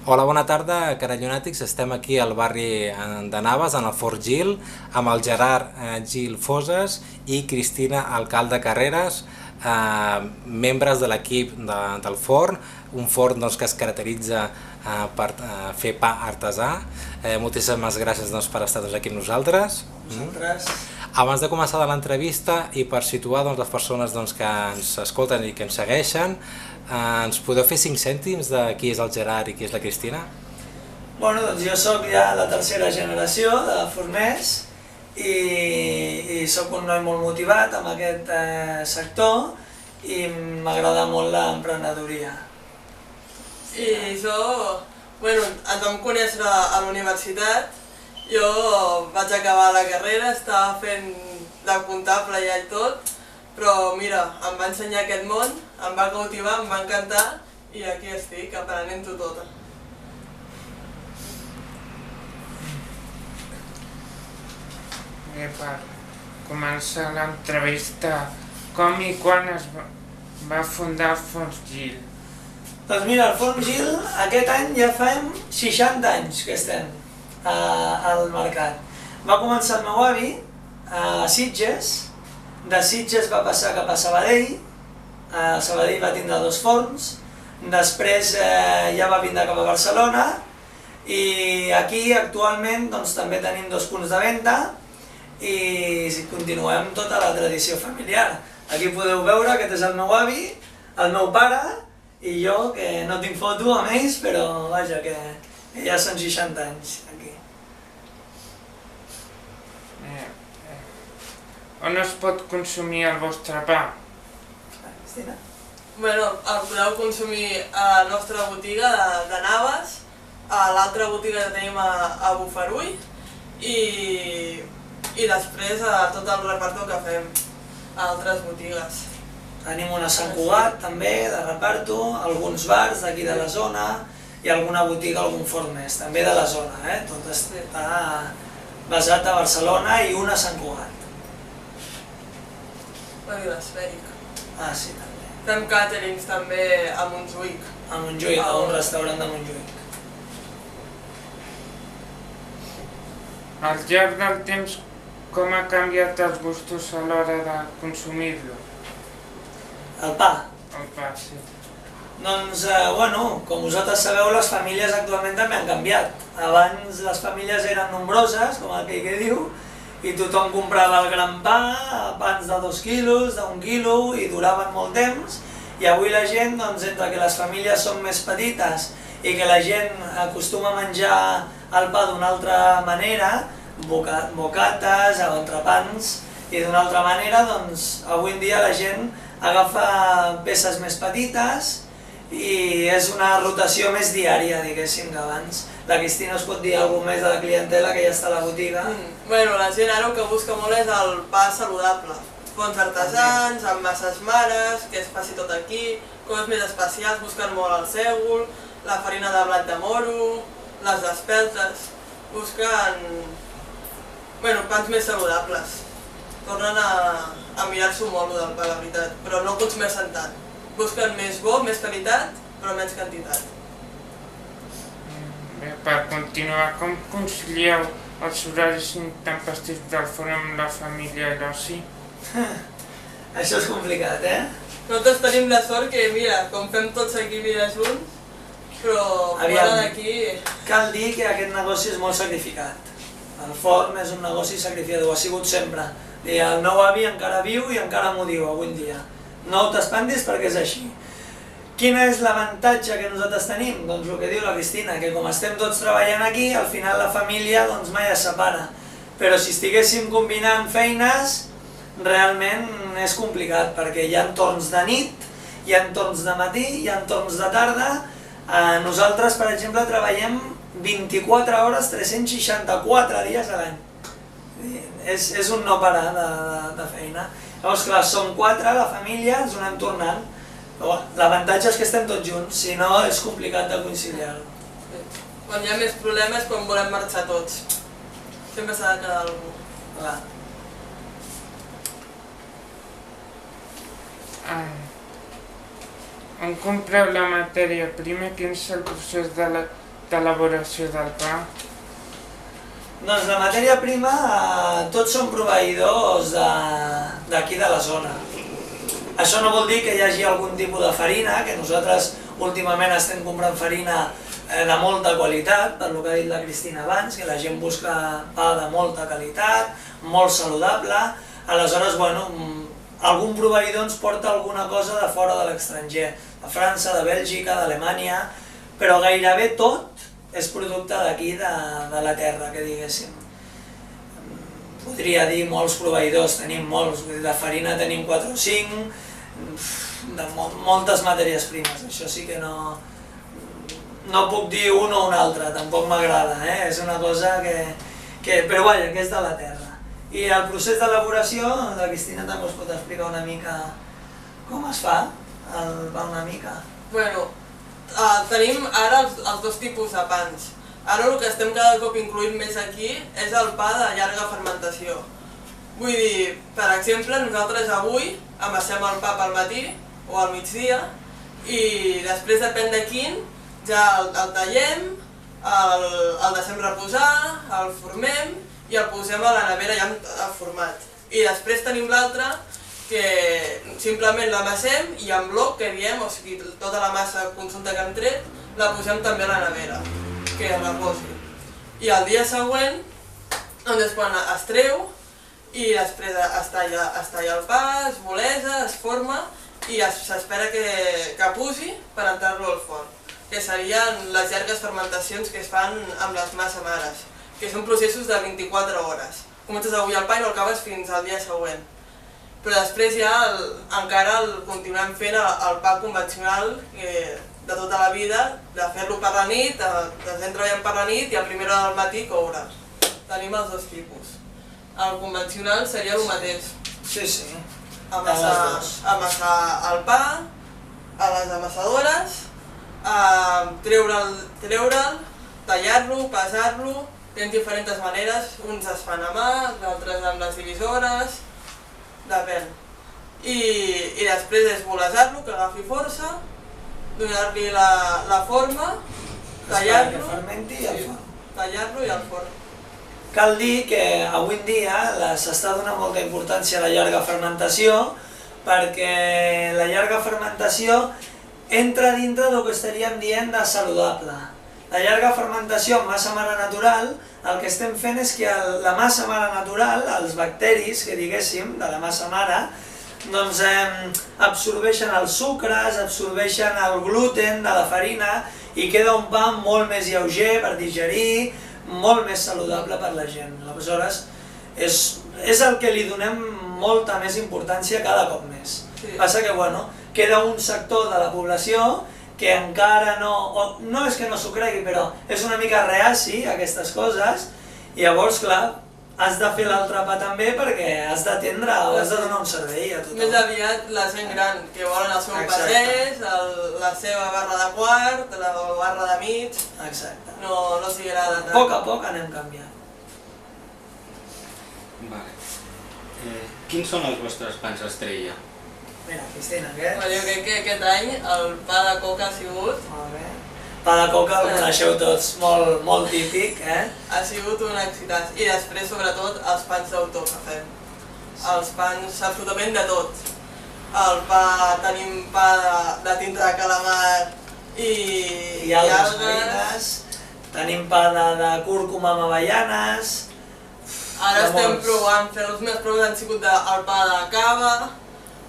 Hola, bona tarda, Carallonàtics. Estem aquí al barri de Navas, en el Fort Gil, amb el Gerard Gil Foses i Cristina Alcalde Carreras, membres de l'equip del forn, un forn doncs, que es caracteritza per fer pa artesà. Moltíssimes gràcies doncs, per estar aquí amb nosaltres. Vosaltres. Abans de començar l'entrevista i per situar les persones que ens escolten i que ens segueixen, ens podeu fer 5 cèntims de qui és el Gerard i qui és la Cristina? Bueno, doncs jo sóc ja la tercera generació de forners i sóc un noi molt motivat amb aquest sector i m'agrada molt l'emprenedoria. I jo, ens vam conèixer a la universitat. Jo vaig acabar la carrera, estava fent de comptable ja i tot, però mira, em va ensenyar aquest món, em va cautivar, em va encantar i aquí estic, aprenent-ho tota. Bé, per començar l'entrevista, com i quan es va fundar el Fort Gil? Doncs mira, el Fort Gil aquest any ja fem 60 anys que estem al mercat. Va començar el meu avi a Sitges, de Sitges va passar cap a Sabadell, a Sabadell va tindre 2 forns, després ja va vindre cap a Barcelona i aquí actualment doncs, també tenim 2 punts de venda i continuem tota la tradició familiar. Aquí podeu veure, aquest és el meu avi, el meu pare i jo, que no tinc foto amb ells, però vaja, que ja són 60 anys aquí. On es pot consumir el vostre pa? Cristina? El podeu consumir a la nostra botiga de Navas, a l'altra botiga que tenim a Bofarull i després a tot el reparto que fem a altres botigues. Tenim una a Sant Cugat també, de reparto, alguns bars d'aquí de la zona i alguna botiga, algun forn més, també de la zona, tot està basat a Barcelona i una a Sant Cugat. A Vilasfèric. Ah, sí, també. Fem càterings també a Montjuïc. A Montjuïc, a un restaurant de Montjuïc. Al llarg del temps, com ha canviat els gustos a l'hora de consumir-lo? El pa? El pa, sí. Doncs, com vosaltres sabeu, les famílies actualment també han canviat. Abans les famílies eren nombroses, com aquell que diu, i tothom comprava el gran pa, pans de 2 quilos, d'1 quilo, i duraven molt temps, i avui la gent, doncs, entre que les famílies són més petites i que la gent acostuma a menjar el pa d'una altra manera, bocates, entrepans, i d'una altra manera, doncs, avui en dia la gent agafa peces més petites i és una rotació més diària, diguéssim, que abans. La Cristina us pot dir alguna més de la clientela que ja està a la botiga? La gent ara el que busca molt és el pa saludable. Fons artesans, amb masses mares, que es passi tot aquí, coses més especials, busquen molt el sègol, la farina de blat de moro, les espeltes, busquen pans més saludables. Tornen a mirar-s'ho molt del pa, la veritat, però no consumeixen tant. Busquen més bo, més qualitat, però menys quantitat. Bé, per continuar, com concilieu els horaris intempestius del forn amb la família i l'oci? Això és complicat, Nosaltres tenim la sort que, mira, com fem tots aquí vida junts, però fora d'aquí... Cal dir que aquest negoci és molt sacrificat. El forn és un negoci sacrificat, ho ha sigut sempre. I el meu avi encara viu i encara m'ho diu avui en dia. No t'espantis perquè és així. Quin és l'avantatge que nosaltres tenim? Doncs el que diu la Cristina, que com estem tots treballant aquí, al final la família mai es separa. Però si estiguéssim combinant feines, realment és complicat, perquè hi ha torns de nit, hi ha torns de matí, hi ha torns de tarda. Nosaltres, per exemple, treballem 24 hores, 364 dies a l'any. És un no parar de feina. Llavors, clar, som 4, la família, ens ho anem tornant. L'avantatge és que estem tots junts, si no és complicat de conciliar-ho. Quan hi ha més problemes, quan volem marxar tots. Sempre s'ha de quedar algú. Clar. On compreu la matèria prima? Quin és el procés d'elaboració del pa? Doncs la matèria prima, tots són proveïdors d'aquí de la zona. Això no vol dir que hi hagi algun tipus de farina, que nosaltres últimament estem comprant farina de molta qualitat, per lo que ha dit la Cristina abans, que la gent busca pa de molta qualitat, molt saludable. Aleshores, bueno, algun proveïdor ens porta alguna cosa de fora de l'estranger, de França, de Bèlgica, d'Alemanya, però gairebé tot és producte d'aquí, de la terra, que diguéssim. Podria dir molts proveïdors, tenim molts, de farina tenim 4 o 5, de moltes matèries primes, això sí que no puc dir un o un altre, tampoc m'agrada, és una cosa però vaja, que és de la terra. I el procés d'elaboració, la Cristina també us pot explicar una mica com es fa el pa una mica. Bueno, tenim ara els dos tipus de pans. Ara el que estem cada cop incluint més aquí és el pa de llarga fermentació. Vull dir, per exemple, nosaltres avui amassem el pa pel matí o al migdia i després, depèn de quin, ja el tallem, el deixem reposar, el formem i el posem a la nevera ja format. I després tenim l'altre que simplement l'amassem i en bloc, que diem, o sigui, tota la massa conjunta que hem tret, la posem també a la nevera, que reposi. I el dia següent, doncs és quan es treu i després es talla el pa, es bolesa, es forma i s'espera que pugi per entrar-lo al forn, que serien les llargues fermentacions que es fan amb les massa mares, que són processos de 24 hores. Comences avui el pa i no acabes fins al dia següent. Però després ja encara continuem fent el pa convencional de tota la vida, de fer-lo per la nit, de gent treballant per la nit i a primera hora del matí coure. Tenim els dos tipus. El convencional seria el mateix. Sí, sí. Amassar el pa a les amassadores, treure'l, tallar-lo, pesar-lo. Tens diferents maneres, uns es fan a mà, d'altres amb les divisores, depèn. I després és bolesar-lo, que agafi força, donar-li la forma, tallar-lo i al forn. Cal dir que avui en dia s'està donant molta importància a la llarga fermentació, perquè la llarga fermentació entra dintre del que estaríem dient de saludable. La llarga fermentació amb massa mare natural, el que estem fent és que la massa mare natural, els bacteris, que diguéssim, de la massa mare, doncs absorbeixen els sucres, absorbeixen el gluten de la farina i queda un pa molt més lleuger per digerir, molt més saludable per la gent. Aleshores, és el que li donem molta més importància cada cop més. Passa que, bueno, queda un sector de la població que encara no és que no s'ho cregui, però és una mica reaci a aquestes coses, i llavors, clar, has de fer l'altre pa també perquè has d'atendre o has de donar un servei a tothom. Més aviat la gent gran, que volen el seu pasès, la seva barra de quart, la barra de mig, no s'hi agrada tant. A poc anem canviant. Quins són els vostres pans estrella? Mira, Cristina, què? Jo crec que aquest any el pa de coca ha sigut... Molt bé. Pa de coca el coneixeu tots, molt típic, Ha sigut un èxit. I després, sobretot, els pans d'autor que fem. Els pans absolutament de tot. Tenim pa de tinta de calamar i algues marines, tenim pa de cúrcuma amb avellanes... Ara estem provant, les meves proves han sigut el pa de cava,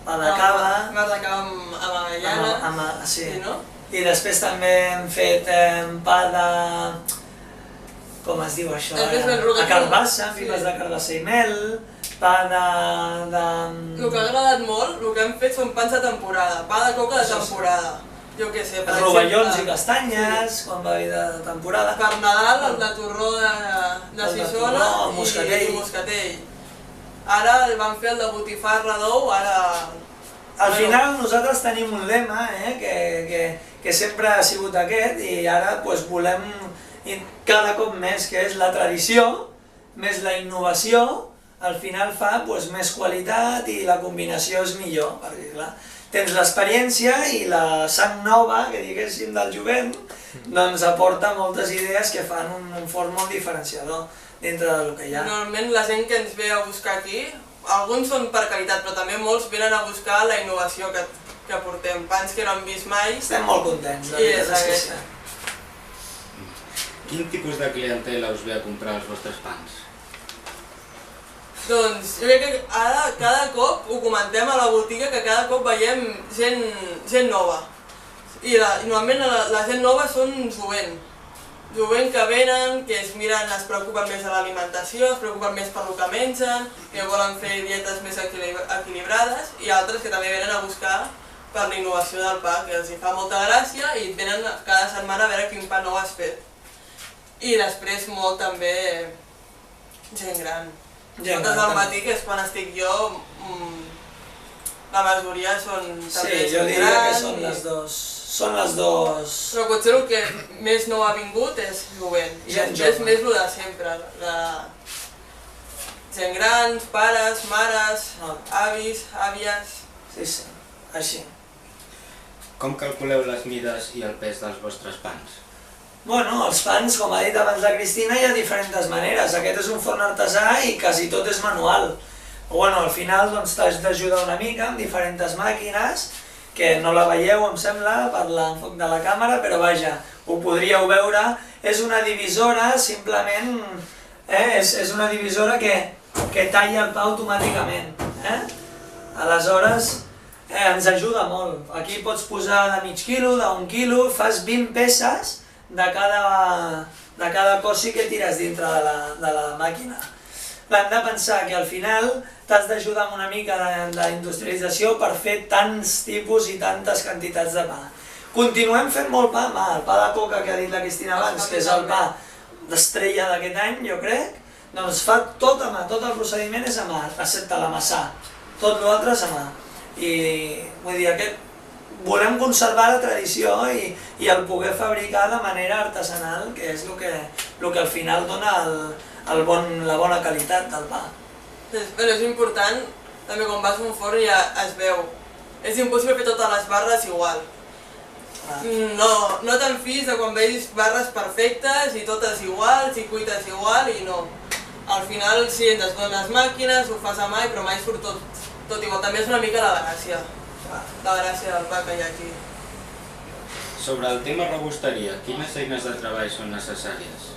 pa de cava amb avellanes, sí. I després també hem fet pa de... com es diu això? A carbassa, fibres de carbassa i mel, pa de... El que ha agradat molt, el que hem fet són pans de temporada, pa de coca de temporada. Jo què sé, per exemple... Rovellons i castanyes, quan va haver de temporada. Per Nadal, el de torró de Sisona i moscatell. Ara vam fer el de botifarra d'ou, ara... Al final nosaltres tenim un lema que sempre ha sigut aquest i ara volem cada cop més, que és la tradició, més la innovació, al final fa més qualitat i la combinació és millor, perquè clar, tens l'experiència i la sang nova, que diguéssim, del jovent, doncs aporta moltes idees que fan un forn molt diferenciador dintre del que hi ha. Normalment la gent que ens ve a buscar aquí, alguns són per qualitat, però també molts venen a buscar la innovació que portem, pans que no han vist mai. Estem molt contents, la I veritat és que sí. segueixen. Quin tipus de clientela us ve a comprar els vostres pans? Doncs jo crec que ara cada cop ho comentem a la botiga, que cada cop veiem gent nova. I normalment la gent nova són jovent. Jovent que venen, que es preocupen més de l'alimentació, es preocupen més per el que mengen, que volen fer dietes més equilibrades, i altres que també venen a buscar per la innovació del pa, que els hi fa molta gràcia i venen cada setmana a veure quin pa nou has fet. I després molt també gent gran. Moltes del matí, que és quan estic jo, la majoria són també Sí, jo gent diria gran. que són les dues. Són les dues. Però potser el que més nou ha vingut és jovent. I Gent després jove. més el de sempre. Gent grans, pares, mares, avis, àvies... Sí, sí, així. Com calculeu les mides i el pes dels vostres pans? Bueno, els pans, com ha dit abans la Cristina, hi ha diferents maneres. Aquest és un forn artesà i quasi tot és manual. Bueno, al final doncs, t'has d'ajudar una mica amb diferents màquines, que no la veieu, em sembla, per l'enfoc de la càmera, però vaja, ho podríeu veure. És una divisora, simplement, és una divisora que talla el pa automàticament. Aleshores, ens ajuda molt. Aquí pots posar de mig quilo, d'un quilo, fas 20 peces de cada cosi que tires dintre de la màquina. Hem de pensar que al final t'has d'ajudar amb una mica d'industrialització per fer tants tipus i tantes quantitats de pa. Continuem fent molt pa a mà, el pa de coca que ha dit la Cristina abans, que és el pa d'estrella d'aquest any, jo crec, doncs fa tot a mà, tot el procediment és a mà, excepte l'amassar, tot l'altre és a mà. I vull dir, volem conservar la tradició i el poder fabricar de manera artesanal, que és el que al final dona la bona qualitat del pa. Però és important, també quan vas a un forn ja es veu. És impossible fer totes les barres igual. No te'n fiïs de quan veus barres perfectes i totes iguals i cuites igual i no. Al final sí, ens es donen les màquines, ho fas a mà, però mai surt tot igual. També és una mica la gràcia del pa que hi ha aquí. Sobre el tema robusteria, quines eines de treball són necessàries?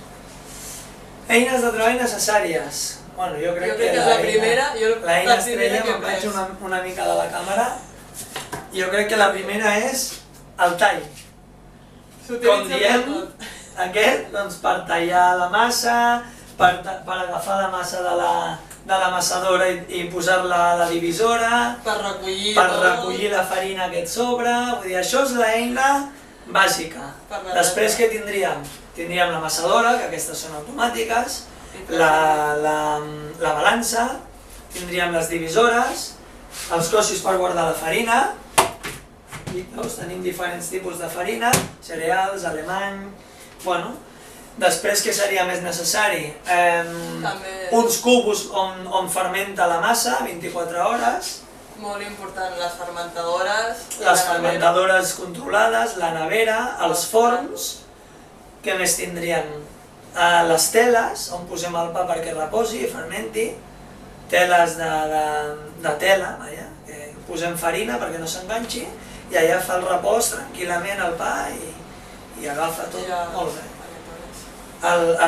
Eines de treball necessàries. Bueno, jo crec que és la primera, l'eina estrella, me'n vaig una mica de la càmera, jo crec que la primera és el tall. Com diem, aquest, doncs per tallar la massa, per agafar la massa de l'amassadora i posar-la a la divisora, per recollir la farina que et sobra, vull dir, això és l'eina bàsica. Després què tindríem? Tindríem l'amassadora, que aquestes són automàtiques, la balança, tindríem les divisores, els coixos per guardar la farina, veus, tenim diferents tipus de farina, cereals, alemany, bueno, després què seria més necessari? Uns cubos on fermenta la massa 24 hores, molt important, les fermentadores, les fermentadores controlades, la nevera, els forns, què més tindríem? Les teles, on posem el pa perquè reposi i fermenti, teles de tela, que posem farina perquè no s'enganxi, i allà fa el repòs tranquil·lament el pa i agafa tot molt bé.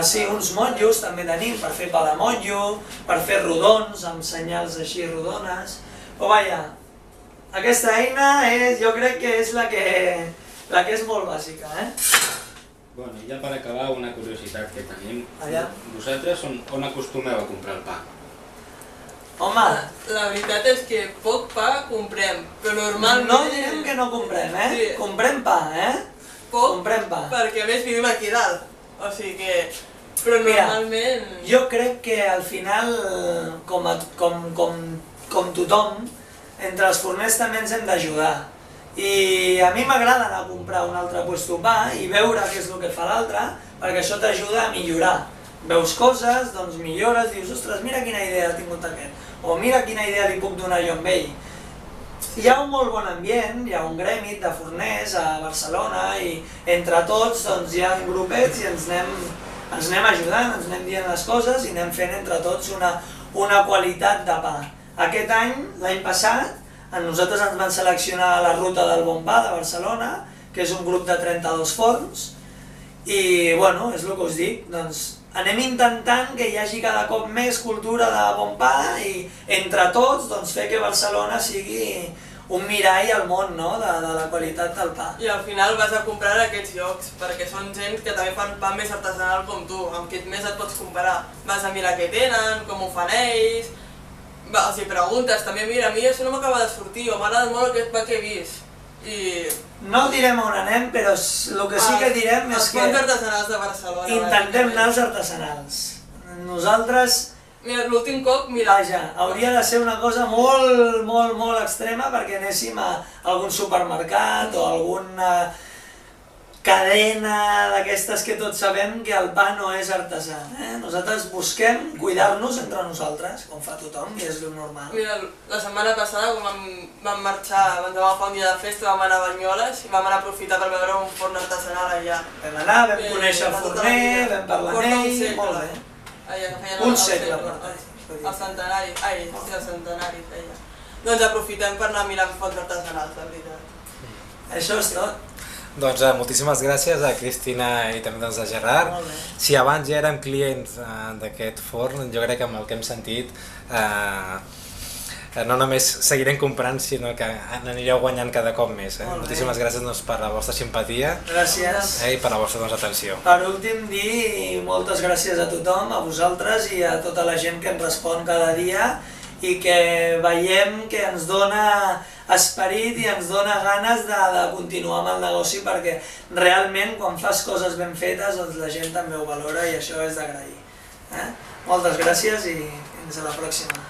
Sí, uns motllos també tenim per fer pa de motllo, per fer rodons, amb senyals així rodones, però vaja, aquesta eina jo crec que és la que és molt bàsica, Bueno, i ja per acabar, una curiositat que tenim. Vosaltres on acostumeu a comprar el pa? Home, la veritat és que poc pa comprem, però normalment... no direm que no comprem, comprem pa, Poc, comprem pa. perquè a més vivim aquí dalt, o sigui que... Però normalment... Jo crec que al final, com tothom, entre els forners també ens hem d'ajudar. I a mi m'agrada anar a comprar un altre puesto pa i veure què és el que fa l'altre, perquè això t'ajuda a millorar. Veus coses, doncs millores, dius, ostres, mira quina idea ha tingut aquest, o mira quina idea li puc donar jo amb ell. hi ha un molt bon ambient, hi ha un gremi de forners a Barcelona i entre tots doncs, hi ha grupets i ens anem ajudant, ens anem dient les coses i anem fent entre tots una qualitat de pa. Aquest any, l'any passat, a nosaltres ens van seleccionar a la ruta del Bon Pa de Barcelona, que és un grup de 32 forns, i bueno, és el que us dic, doncs anem intentant que hi hagi cada cop més cultura de bon pa i entre tots doncs, fer que Barcelona sigui un mirall al món, no? de la qualitat del pa. I al final vas a comprar a aquests llocs, perquè són gent que també fan pa més artesanal com tu, amb qui més et pots comparar. Vas a mirar què tenen, com ho fan ells, els hi preguntes també, mira, a mi això no m'acaba de sortir, o m'agrada molt aquest pa que he vist. I... No direm on anem, però el que sí que direm és que... Els pans artesanals de Barcelona. Intentem anar als artesanals. Nosaltres... Mira, l'últim cop, mira... Vaja, hauria de ser una cosa molt, molt, molt extrema perquè anéssim a algun supermercat o alguna cadena d'aquestes que tots sabem que el pa no és artesà. Nosaltres busquem cuidar-nos entre nosaltres, com fa tothom, i és el normal. Mira, la setmana passada, quan vam marxar, abans de agafar un dia de festa, vam anar a Banyoles i vam anar a aprofitar per veure un forn artesanal allà. Vam anar, vam conèixer el forner, vam parlar amb ell, molt bé. Un segle, el centenari, el centenari feia. Doncs aprofitem per anar a mirar forns artesanals, de veritat. Això és tot. Doncs moltíssimes gràcies a Cristina i també a Gerard. Si abans ja érem clients d'aquest forn, jo crec que amb el que hem sentit no només seguirem comprant, sinó que anireu guanyant cada cop més. Moltíssimes gràcies per la vostra simpatia. Gràcies. I per la vostra atenció. Per últim, dir moltes gràcies a tothom, a vosaltres i a tota la gent que ens respon cada dia i que veiem que ens dona esperit i ens dona ganes de continuar amb el negoci perquè realment quan fas coses ben fetes doncs la gent també ho valora i això és d'agrair. Moltes gràcies i fins a la pròxima.